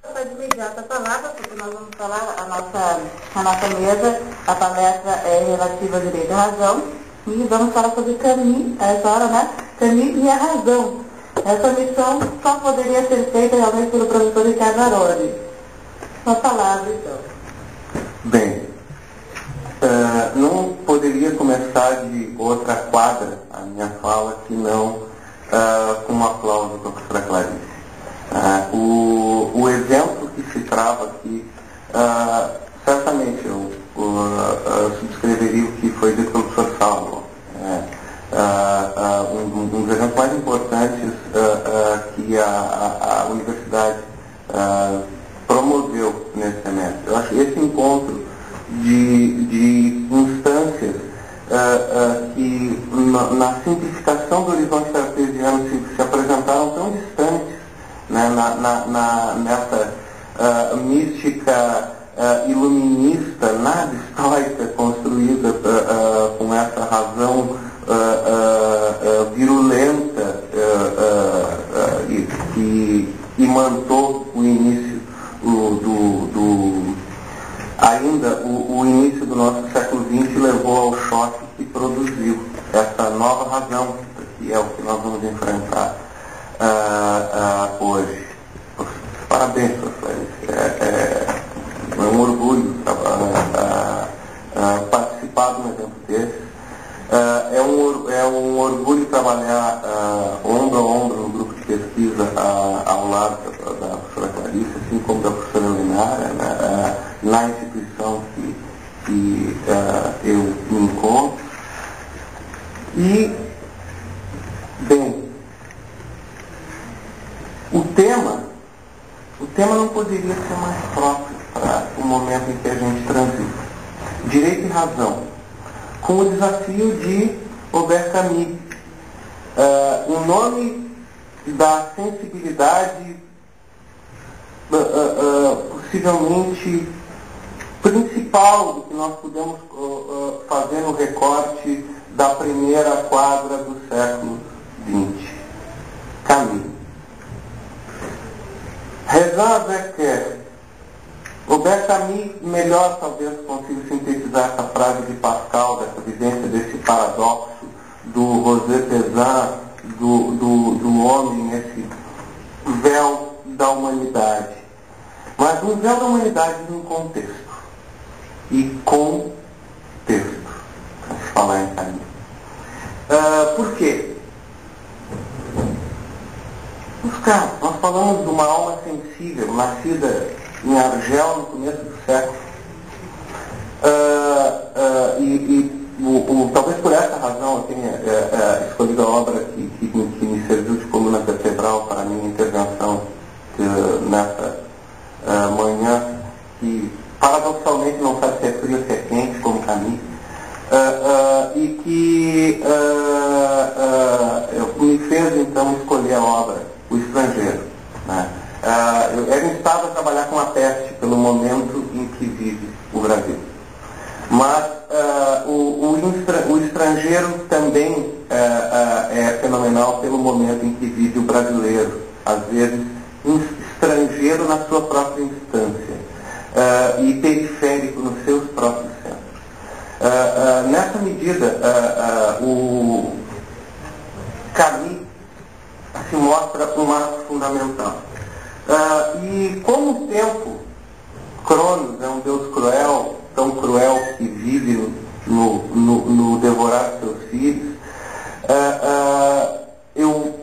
De imediato a palavra, porque nós vamos falar a nossa mesa, a palestra é relativa ao direito à razão, e vamos falar sobre Camus, a essa hora, né? Camus e a razão. Essa missão só poderia ser feita realmente pelo professor Ricardo Aroli. Uma palavra, então. Bem, não poderia começar de outra quadra a minha fala que não com um aplauso da professora Clarice. O exemplo que se trava aqui, certamente eu subscreveria o que foi dito pelo professor Salmo. Um dos exemplos mais importantes que a universidade promoveu nesse semestre. Eu acho que esse encontro de instâncias que na simplificação do horizonte cartesiano se apresentaram tão distantes, né, nessa mística iluminista, nada estoica, construída com essa razão virulenta que imantou o início o início do nosso século XX levou ao choque que produziu essa nova razão, que é o que nós vamos enfrentar hoje. Parabéns, professor. É um orgulho participar de um evento desse. É um orgulho trabalhar ombro a ombro no grupo de pesquisa ao lado da professora Clarice, assim como da professora Leonara, na instituição que eu me encontro. E, bem, o tema não poderia ser mais próprio para o momento em que a gente transita. Direito e razão, com o desafio de Albert Camus, em nome da sensibilidade possivelmente principal do que nós podemos fazer no recorte da primeira quadra do século XX. Camus. Raison avec cœur. Albert Camus, melhor talvez consigo sintetizar essa frase de Pascal, dessa vivência desse paradoxo do José Cézanne, do homem nesse véu da humanidade. Mas um véu da humanidade num contexto. E contexto, para se falar em Camus. Por quê? Nós falamos de uma alma sensível, nascida em Argel no começo do século. Talvez por essa razão eu tenha escolhido a obra que me serviu de coluna vertebral para a minha intervenção nessa manhã, que paradoxalmente não sabe se é frio ou se é quente, como Camus, e que me fez então escolher a obra O Estrangeiro. Né? Eu era instado a trabalhar com a peste pelo momento em que vive o Brasil. Mas o estrangeiro também é fenomenal pelo momento em que vive o brasileiro, às vezes estrangeiro na sua própria instância e periférico nos seus próprios centros. Nessa medida, o Camus se mostra um marco fundamental. E como o tempo, Cronos é um Deus cruel, tão cruel que vive no devorar seus filhos, eu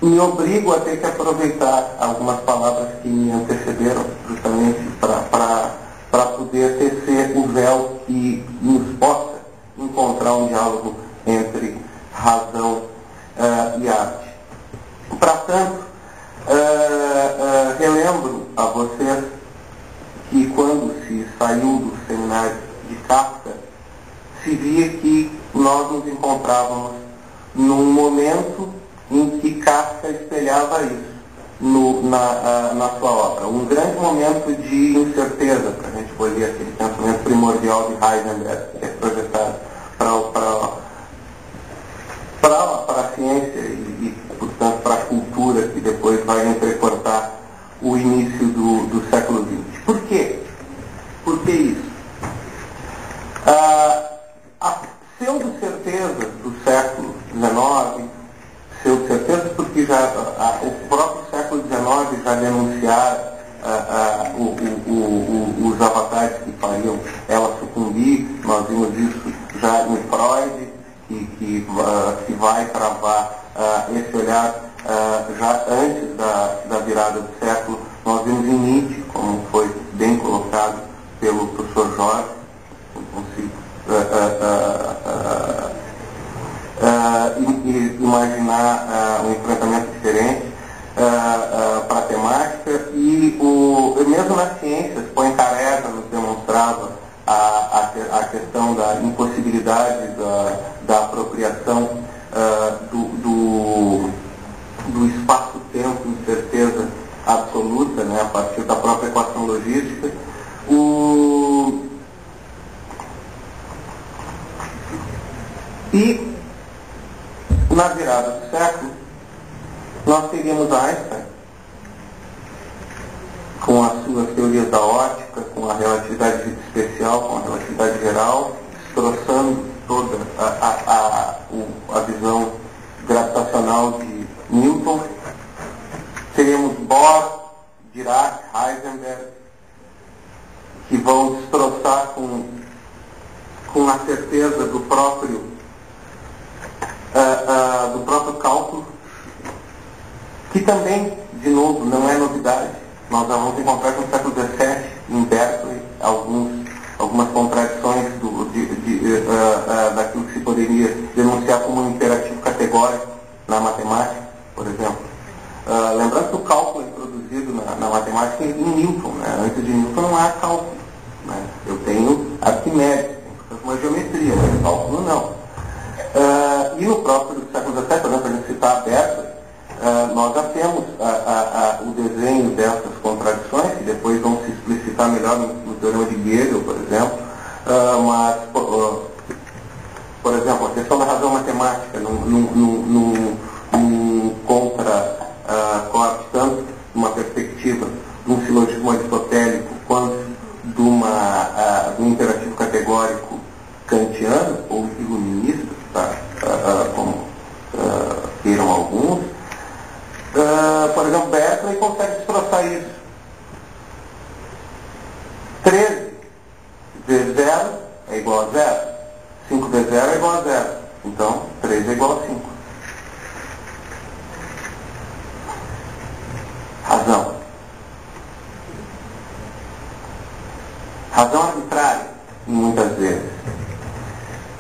me obrigo a ter que aproveitar algumas palavras que me antecederam, justamente para poder tecer o véu que nos possa encontrar um diálogo entre razão e arte. Para tanto, relembro a vocês que quando se saiu do seminário de Kafka, se via que nós nos encontrávamos num momento em que Kafka espelhava isso na sua obra. Um grande momento de incerteza, para a gente poder aquele pensamento primordial de Heisenberg, que é projetado para a ciência e, portanto, para a cultura, que depois vai entrecortar o início XIX, certeza porque já o próprio século XIX já denunciara os avatares que fariam ela sucumbir. Nós vimos isso já em Freud, que vai travar esse olhar já antes da virada do século. Nós vimos em Nietzsche, como foi bem colocado pelo professor Jorge, não consigo imaginar um enfrentamento diferente para a temática. E mesmo nas ciências, Poincaré nos demonstrava a questão da impossibilidade da apropriação do espaço-tempo em certeza absoluta, né, a partir da própria equação logística. E na virada do século, nós teríamos Einstein, com as suas teorias da óptica, com a relatividade especial, com a relatividade geral, destroçando toda a visão gravitacional de Newton. Teríamos Bohr, Dirac, Heisenberg, que vão destroçar com a certeza do próprio cálculo, que também, de novo, não é novidade. Nós já vamos encontrar no século XVII, em Berkeley, algumas contradições daquilo que se poderia denunciar como um imperativo categórico na matemática, por exemplo. Lembrando que o cálculo é introduzido na matemática em Newton, né? Antes de Newton não há cálculo, né? Eu tenho Arquimedes, tenho uma geometria, mas cálculo não. E no próprio século XVII, por exemplo, a gente citar a Berkeley, nós já temos o desenho dessas contradições, que depois vão se explicitar melhor no teorema de Gödel, por exemplo. Mas, por exemplo, a questão da razão matemática coape tanto uma perspectiva de um silogismo aristotélico quanto de um imperativo categórico kantiano ou iluminista, como queiram alguns. Por exemplo, Berkeley consegue destroçar isso. 13 vezes 0 é igual a 0. 5 vezes 0 é igual a 0. Então, 3 é igual a 5. Razão. Razão arbitrária, muitas vezes.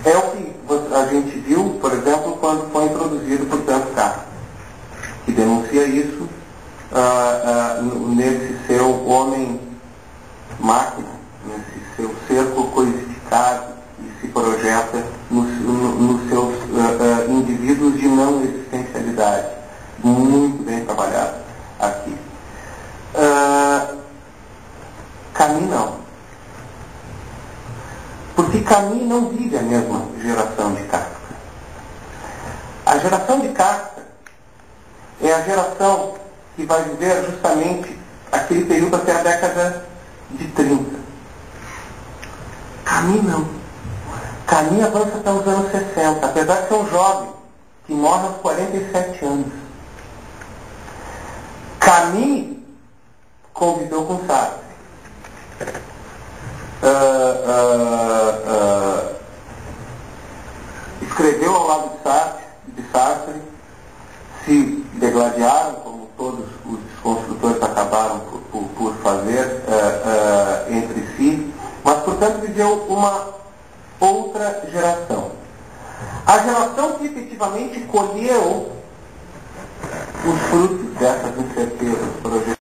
É o que a gente viu, por exemplo, quando foi introduzido por Kant, que denuncia isso nesse seu homem-máquina, nesse seu ser coisificado, e se projeta nos seus indivíduos de não existencialidade. Muito bem trabalhado aqui. Camus não. Porque Camus não vive a mesma geração de Kafka. A geração de Kafka é a geração que vai viver justamente aquele período até a década de 30. Camus não. Camus avança até os anos 60, apesar de ser um jovem que morre aos 47 anos. Camus conviveu com Sartre. Escreveu ao lado de Sartre, se degladiaram, como todos os desconstrutores acabaram por fazer entre si, mas, portanto, viveu uma outra geração. A geração que efetivamente colheu os frutos dessas incertezas, projetos.